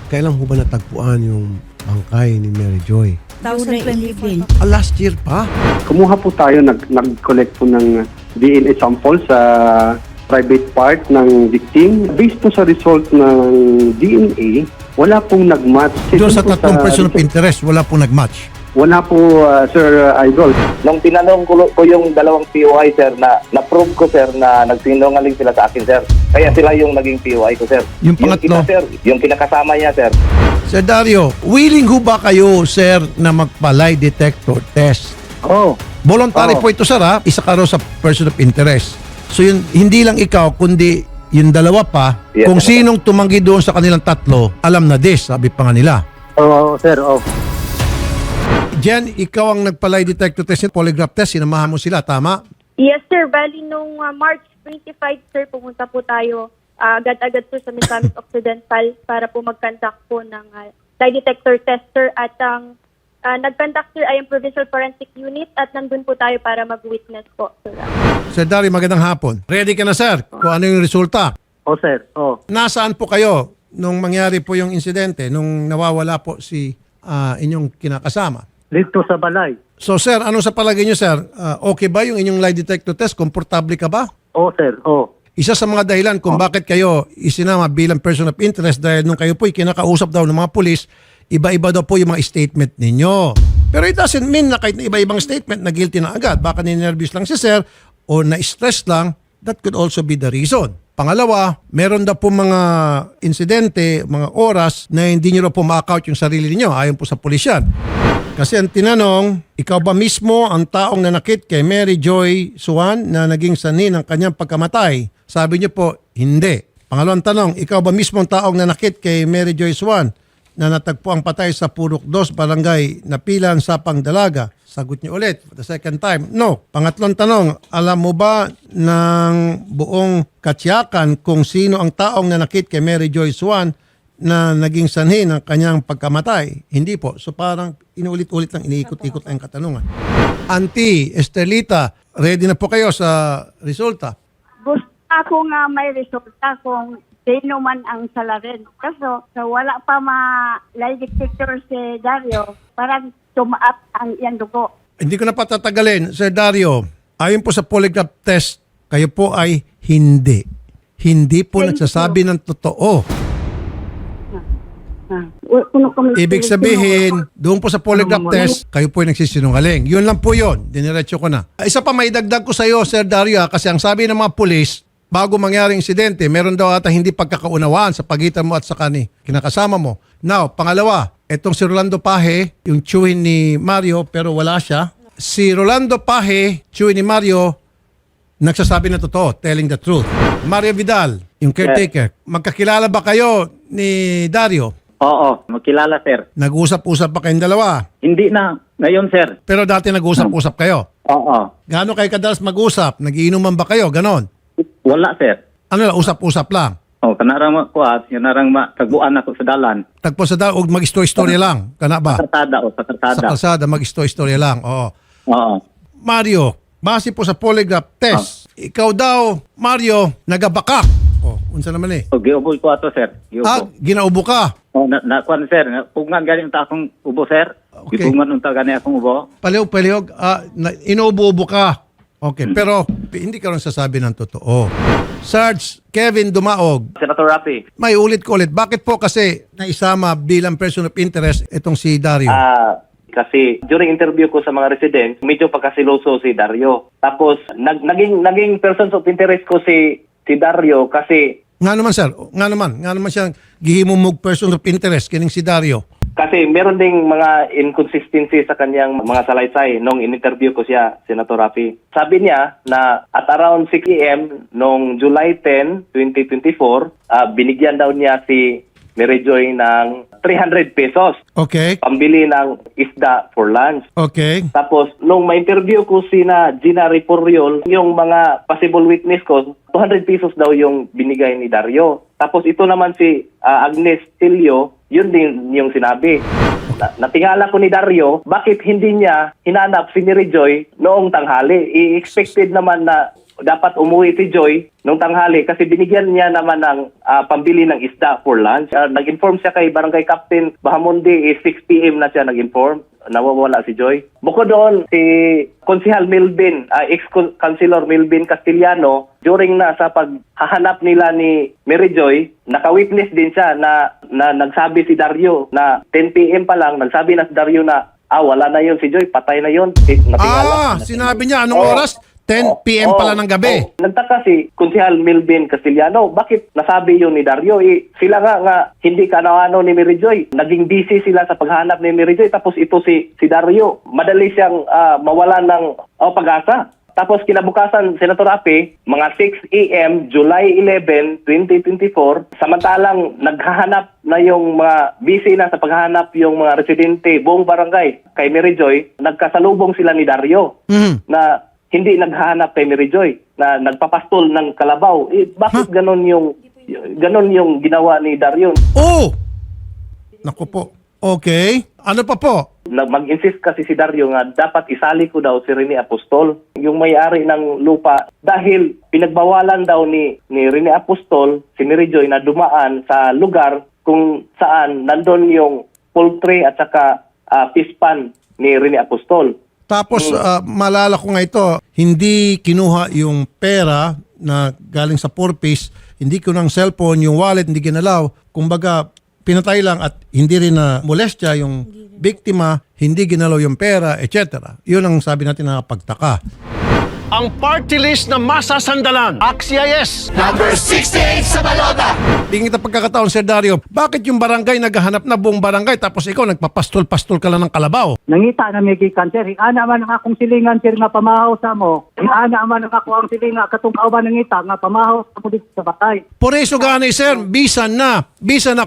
Kailan ho ba natagpuan yung bangkay ni Mary Joy? 2023. Last year pa? Kumuha po tayo, nag-collect po ng DNA sample sa private part ng victim. Based po sa result ng DNA, wala pong nag-match. Doon sa Po tatlong person of interest, wala po nag-match. Wala po, Sir Idol. Nung tinanong ko yung dalawang POI, sir, na-prove ko, sir, na nagsinungaling sila sa akin, sir. Kaya sila yung naging POI ko, sir. Yung pangatlo? Sir, yung kinakasama niya, sir. Sir Dario, willing ho ba kayo, sir, na magpa-lie detector test? Oh. Voluntary Oo. po ito, sir, ha? Isa ka raw sa person of interest. So, yun, hindi lang ikaw, kundi yung dalawa pa, Yes, kung sir. sinong tumanggi doon sa kanilang tatlo, alam na this, sabi pa nga nila. Oh, sir, oh. Jen, ikaw ang nagpa-lie detector test, polygraph test, sinamahan mo sila, tama? Yes, sir. Bali, nung March 25, sir, pumunta po tayo agad-agad po sa Misamis Occidental para po mag-conduct po ng lie detector tester at ang nag-conduct, sir, ay ang Provincial Forensic Unit at nandun po tayo para mag-witness po, sir. Sir Dario, magandang hapon. Ready ka na, sir? Kung ano yung resulta? Oh, sir, oh. Nasaan po kayo nung mangyari po yung insidente, nung nawawala po si inyong kinakasama? Dito sa balay. So, sir, ano sa palagay niyo, sir? Okay ba yung inyong lie detector test? Komportable ka ba? Oh, sir, oh. Isa sa mga dahilan kung bakit kayo isinama bilang person of interest dahil nung kayo po'y kinakausap daw ng mga pulis, iba-iba daw po yung mga statement ninyo. Pero it doesn't mean na kahit na iba-ibang statement na guilty na agad. Baka ninervous lang si sir o na-stress lang, that could also be the reason. Pangalawa, meron daw po mga insidente, mga oras na hindi nyo raw po ma-account yung sarili niyo ayon po sa pulisyan. Kasi ang tinanong, ikaw ba mismo ang taong nanakit kay Mary Joy Suan na naging sanhi ng kanyang pagkamatay? Sabi niyo po, hindi. Pangalawang tanong, ikaw ba mismo ang taong nanakit kay Mary Joy Suan na natagpo ang patay sa Purok 2, Barangay Napilan, Sapang Dalaga? Sagot niyo ulit, for the second time, no. Pangatlong tanong, alam mo ba ng buong Katsyakan kung sino ang taong nanakit kay Mary Joy Suan na naging sanhi ng kanyang pagkamatay? Hindi po. So parang inuulit-ulit lang, iniikot-ikot lang ang katanungan. Auntie Estelita, ready na po kayo sa resulta? Gusto ako nga may resulta kung sino man ang salarin. Kaso wala pa lie detector si Dario, parang tumaap ang iyang dugo. Hindi ko na patatagalin, Sir Dario. Ayon po sa polygraph test, kayo po ay hindi. Hindi po Thank nagsasabi ng totoo. Ibig Ibig sabihin, doon po sa polygraph test, kayo po ay nagsisinungaling. Yun lang po yun. Diniretso ko na. Isa pa maidagdag ko sa iyo, Sir Dario, kasi ang sabi ng mga pulis, bago mangyari insidente, meron daw ata hindi pagkakaunawaan sa pagitan mo at sa kinakasama mo. Now, pangalawa, itong si Rolando Pahe, yung tiyuhin ni Mario, pero wala siya. Si Rolando Pahe, tiyuhin ni Mario, nagsasabi na totoo, telling the truth. Mario Vidal, yung caretaker, magkakilala ba kayo ni Dario? Oo, magkilala, sir. Nag-usap-usap pa kayong dalawa. Hindi na. Ngayon, sir. Pero dati nag-usap-usap kayo. Oo. Gaano kayo kadalas mag-usap? Nagiinuman ba kayo? Ganon. Wala, sir. Ano lang, usap-usap lang. Oh, kanarang kuat, kanarang tagbuan ako sa dalan. Tagpo sa daw, mag-istorya lang. Kana ba? Sa Sa kartada. kalsada, mag-istorya lang. Oo. Oo. Mario, base po sa polygraph test, ikaw daw, Mario, nagabakak. Oh, unsa naman eh. O, giuboy ko ato, sir. Ginaubo ka. Oh, kuan, sir. Pungan galing ta akong ubo, sir. Okay. Gipungan unta gani akong ubo. Palihog-palihog, inuubo-ubo ka. Okay, pero hindi ka rin sasabi ng totoo. Sarge Kevin Dumaog, Senator Rafi. may ulit ko ulit. Bakit po kasi naisama bilang person of interest itong si Dario? Kasi during interview ko sa mga residents, medyo pagkasiloso si Dario. Tapos naging persons of interest ko si Dario kasi Nga naman sir, nga naman siyang gihimumog person of interest kining si Dario. meron ding mga inconsistency sa kanyang mga salaysay nung in-interview ko siya, Senator Rafi. Sabi niya na at around 6 a.m. nung July 10, 2024, binigyan daw niya si Mary Joy ng 300 pesos. Okay, Pambili ng isda for lunch. okay. Tapos, nung ma-interview ko sina Gina Riporiol, yung mga possible witness ko, 200 pesos daw yung binigay ni Dario. Tapos ito naman si Agnes Tilio, yun din yung sinabi. Natingala ko ni Dario, bakit hindi niya hinanap si Mary Joy noong tanghali? I-expected naman na dapat umuwi si Joy nung tanghali kasi binigyan niya naman ng pambili ng isda for lunch. Nag-inform siya kay Barangay Captain Bahamundi, 6 p.m. na siya nag-inform. Nawawala si Joy. Bukod doon, si Konsehal Milvin, ex-councilor Milvin Castellano, during na sa paghahanap nila ni Mary Joy, naka-witness din siya na nagsabi si Dario na 10 p.m. pa lang, nagsabi na si Dario na wala na yun si Joy, patay na yun. Sinabi niya anong oras? 10 p.m. pala ng gabi. Nagtaka si Konsehal Milvin Castellano, bakit nasabi yun ni Dario? Sila nga hindi kaano-ano ni Mary Joy. Naging busy sila sa paghanap ni Mary Joy, tapos ito si Dario. Madali siyang mawalan ng pag-asa. Tapos kinabukasan, Senator Rafi, mga 6 a.m., July 11, 2024, samantalang naghahanap na yung mga busy na sa paghahanap yung mga residente, buong barangay kay Mary Joy, nagkasalubong sila ni Dario na hindi naghahanap kay Mary Joy, na nagpapastol ng kalabaw. Bakit ganon yung ginawa ni Dario? Oh! Naku po. Okay. Ano pa po? Mag-insist kasi si Dario nga dapat isali ko daw si Rene Apostol, yung may-ari ng lupa, dahil pinagbawalan daw ni Rene Apostol si Mary Joy na dumaan sa lugar kung saan nandun yung poultry at saka fish pan ni Rene Apostol. Tapos, malala ko nga ito, hindi kinuha yung pera na galing sa 4-piece, hindi kinuha ng cellphone, yung wallet, hindi ginalaw. Kumbaga, pinatay lang at hindi rin na molestya yung biktima, hindi ginalaw yung pera, etc. Yun ang sabi natin na pagtaka. Ang party list na masasandalan. Axia yes. Number 68 sa balota. Bingit na pagkakataon, Sir Dario, bakit yung barangay naghahanap na buong barangay tapos ikaw nagpapastol-pastol ka lang ng kalabaw? Nangita na may gikan, sir. Ana man ang akong silingan, sir, nga pamahaw sa mo. Ana man ang ako ang silinga, katong kauban nangita, nga pamahaw sa mo dito sa batay. Por eso gani, sir, bisan na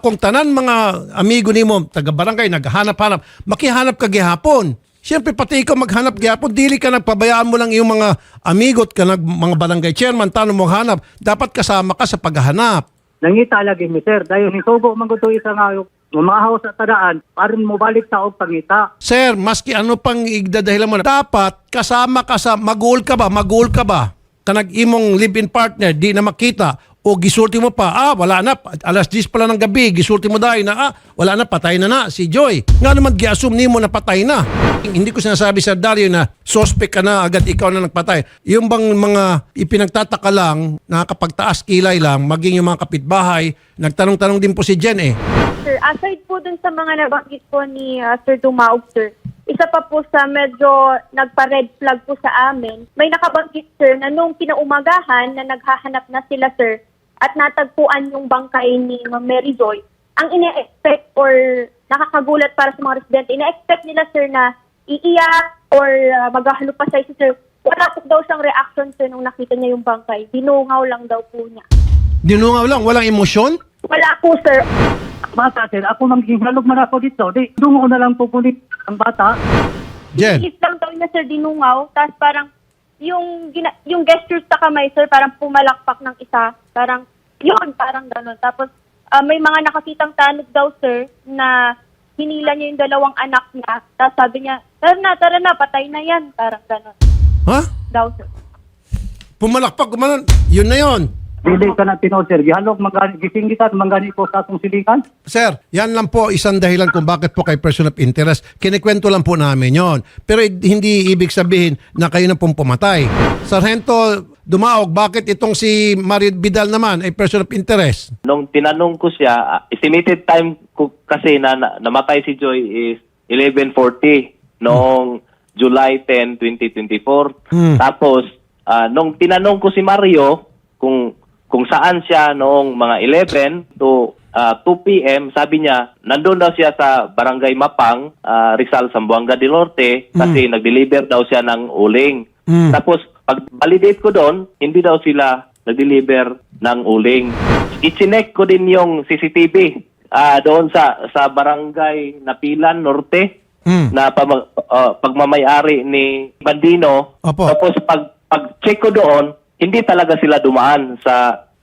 kung tanan mga amigo nimo taga barangay naghahanap-hanap, makihanap ka gihapon. Siyempre, pati ikaw maghanap gihapon, dili ka nagpabayaan mo lang yung mga amigot ka, mga barangay chairman, tanong mo hanap. Dapat kasama ka sa paghahanap. Nangita lagi mi, sir. Dahil nisubo man gud isa nga yung mamahaw sa tadaan, aron mo balik sa og pangita. Sir, maski ano pang igdadahilan mo na, dapat kasama ka sa magul ka ba? Kanag imong live-in partner, di na makita. O gisulti mo pa, wala na, alas 10 pala ng gabi, gisulti mo dahil na, wala na, patay na si Joy. Nga naman gi-assume nimo na patay na. Hindi ko sinasabi sa Dario na suspect ka na, agad ikaw na nagpatay. Yung bang mga ipinagtataka lang, nakakapagtaas kilay lang, maging yung mga kapitbahay, nagtanong-tanong din po si Jen Sir, aside po dun sa mga nabanggit po ni Sir Dumaog, sir, isa pa po sa medyo nagpa-red flag po sa amin, may nakabanggit, sir, na nung kinaumagahan na naghahanap na sila, sir, at natagpuan yung bangkay ni Mary Joy, ang ine-expect or nakakagulat para sa mga residente, ine-expect nila, sir, na iiyak or maghahalupasay si sir. Wala po daw siyang reaction, sir, nung nakita niya yung bangkay. Dinungaw lang daw po niya. Dinungaw lang, walang emosyon? Wala po, sir. Bata, sir, ako maghihalog man ako dito. Di, dungo na lang po pulit ang bata. Jen, Iis lang daw niya, sir, dinungaw. Tapos parang yung gestures sa kamay, sir, parang pumalakpak ng isa. Parang gano'n. Tapos may mga nakakitang tanod daw, sir, na hinila niya yung dalawang anak niya. Tapos sabi niya, tara na, patay na yan. Parang gano'n. ha? Daw, sir. Pumalakpak, gumanon. Yun na yun. Dili ka na tinod, sir. Gihalog, gisingitan, manggani po sa akong silingan. Sir, yan lang po isang dahilan kung bakit po kay person of interest. Kinikwento lang po namin yon. Pero hindi ibig sabihin na kayo na pong pumatay. Sargento Dumaog, bakit itong si Mario Vidal naman ay person of interest? Nung tinanong ko siya, estimated time ko kasi na namatay si Joy is 11:40 noong July 10, 2024. Tapos, nung tinanong ko si Mario kung saan siya noong mga 11 to 2 p.m., sabi niya, nandun daw siya sa Barangay Mapang, Rizal, Zamboanga del Norte, kasi nag-deliver daw siya ng uling. Tapos, pag-validate ko doon, hindi daw sila nag-deliver ng uling. I-chinek ko din yung CCTV doon sa Barangay Napilan Norte na pagmamayari ni Bandino. Opo. Tapos, pag-check ko doon, hindi talaga sila dumaan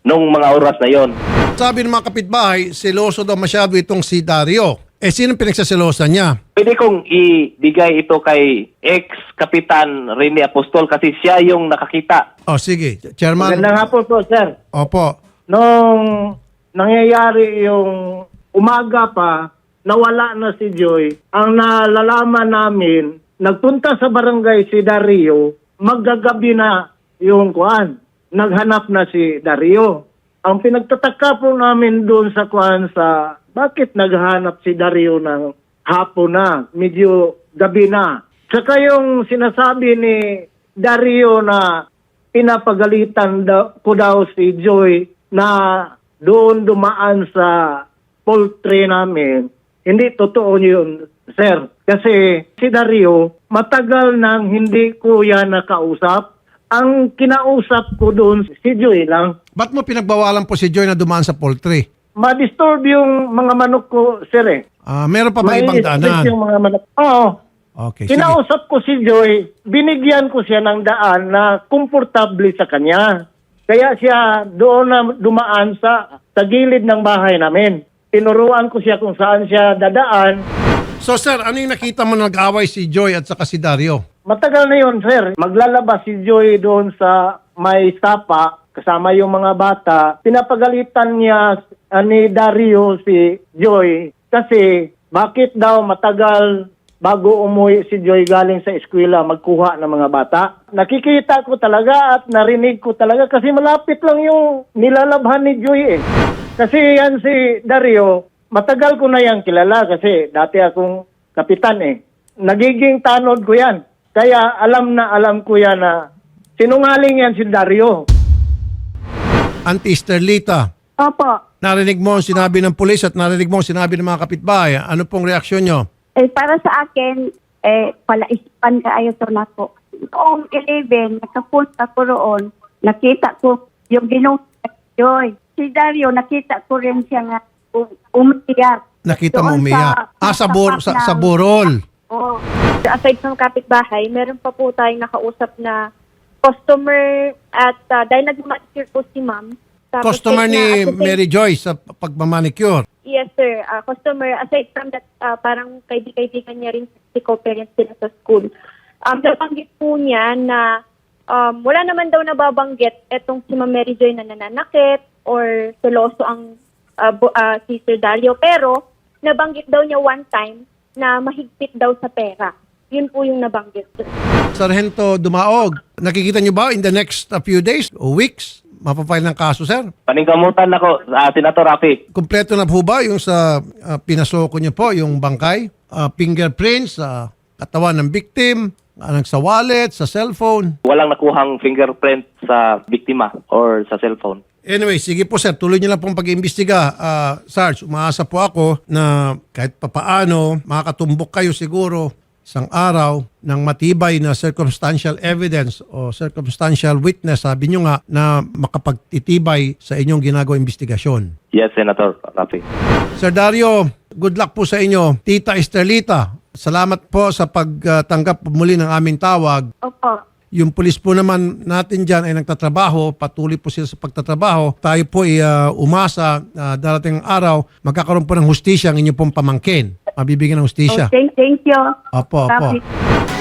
nung mga oras na yon. Sabi ng mga kapitbahay, seloso daw masyado itong si Dario. Eh, sino pinagsaselosan niya? Pwede kong ibigay ito kay ex-Kapitan Rene Apostol kasi siya yung nakakita. Oh, sige. Chairman. Magandang hapon po, sir. Opo. Nung nangyayari yung umaga pa, nawala na si Joy. Ang nalalaman namin, nagpunta sa barangay si Dario, maggagabi na yung kuan. Naghanap na si Dario. Ang pinagtataka po namin doon sa kuan sa bakit naghanap si Dario ng hapon na, medyo gabi na. Saka yung sinasabi ni Dario na pinapagalitan ko daw si Joy na doon dumaan sa poultry namin. Hindi totoo yun, sir. Kasi si Dario, matagal nang hindi ko yan nakausap. Ang kinausap ko doon, si Joy lang. Ba't mo pinagbawalan po si Joy na dumaan sa poultry? Ma-disturb yung mga manok ko, sir eh. Meron pa ba ibang daanan? Yung mga manok. Oo. Okay, sige. Kinausap ko si Joy, binigyan ko siya ng daan na komportable sa kanya. Kaya siya doon na dumaan sa gilid ng bahay namin. Tinuruan ko siya kung saan siya dadaan. So sir, ano yung nakita mo nag-away si Joy at saka si Dario? Matagal na yun, sir. Maglalabas si Joy doon sa may sapa, kasama yung mga bata. Pinapagalitan niya ni Dario si Joy kasi bakit daw matagal bago umuwi si Joy galing sa eskwela magkuha ng mga bata. Nakikita ko talaga at narinig ko talaga kasi malapit lang yung nilalabhan ni Joy eh. Kasi yan si Dario, matagal ko na yan kilala kasi dati akong kapitan eh. Nagiging tanod ko yan. Kaya alam ko yan na sinungaling yan si Dario. Auntie Esterlita, Opo. narinig mo ang sinabi ng pulis at narinig mo ang sinabi ng mga kapitbahay. Ano pong reaksyon nyo? Para sa akin, palaisipan ka ayaw to na po. Noong 11, nakapunta ko roon, nakita ko yung ginusap Joy. Si Dario, nakita ko rin siya nga umiyak. Nakita mo Doon umiyak. Sa burol. Oo. Aside from kapitbahay, meron pa po tayong nakausap na customer at dahil nag-manicure po si ma'am. tapos Customer na ni at the same- Mary Joyce sa pagmamanicure. Yes, sir. Customer, aside from that, parang kaibigan niya rin si co-parent sila sa school. Nabanggit po niya na wala naman daw nababanggit etong si Ma'am Mary Joy na nananakit or seloso ang si Sir Dario. Pero nabanggit daw niya one time na mahigpit daw sa pera. Yun po yung nabanggit. Sargento Dumaog, nakikita nyo ba in the next few days o weeks, mapapile ng kaso, sir? Paningkamutan ako, Senator Rafi. Kompleto na po ba yung sa pinasoko nyo po, yung bangkay? Fingerprints sa katawan ng victim, sa wallet, sa cellphone? Walang nakuhang fingerprint sa biktima or sa cellphone. Anyway, sige po sir, tuloy niyo lang pong pag-iimbestiga. Sarge, umaasa po ako na kahit papaano, makakatumbok kayo siguro isang araw ng matibay na circumstantial evidence o circumstantial witness, sabi nyo nga, na makapagtitibay sa inyong ginagawang investigasyon. Yes, Senator Rafi. Sir Dario, good luck po sa inyo. Tita Esterlita, salamat po sa pagtanggap muli ng aming tawag. Opo. Yung pulis po naman natin dyan ay nagtatrabaho, patuloy po sila sa pagtatrabaho. Tayo po ay umasa na darating ang araw, magkakaroon po ng hustisya ang inyong pong pamangkin. Mabibigyan ng hustisya. Thank you. Opo, opo. Rafi.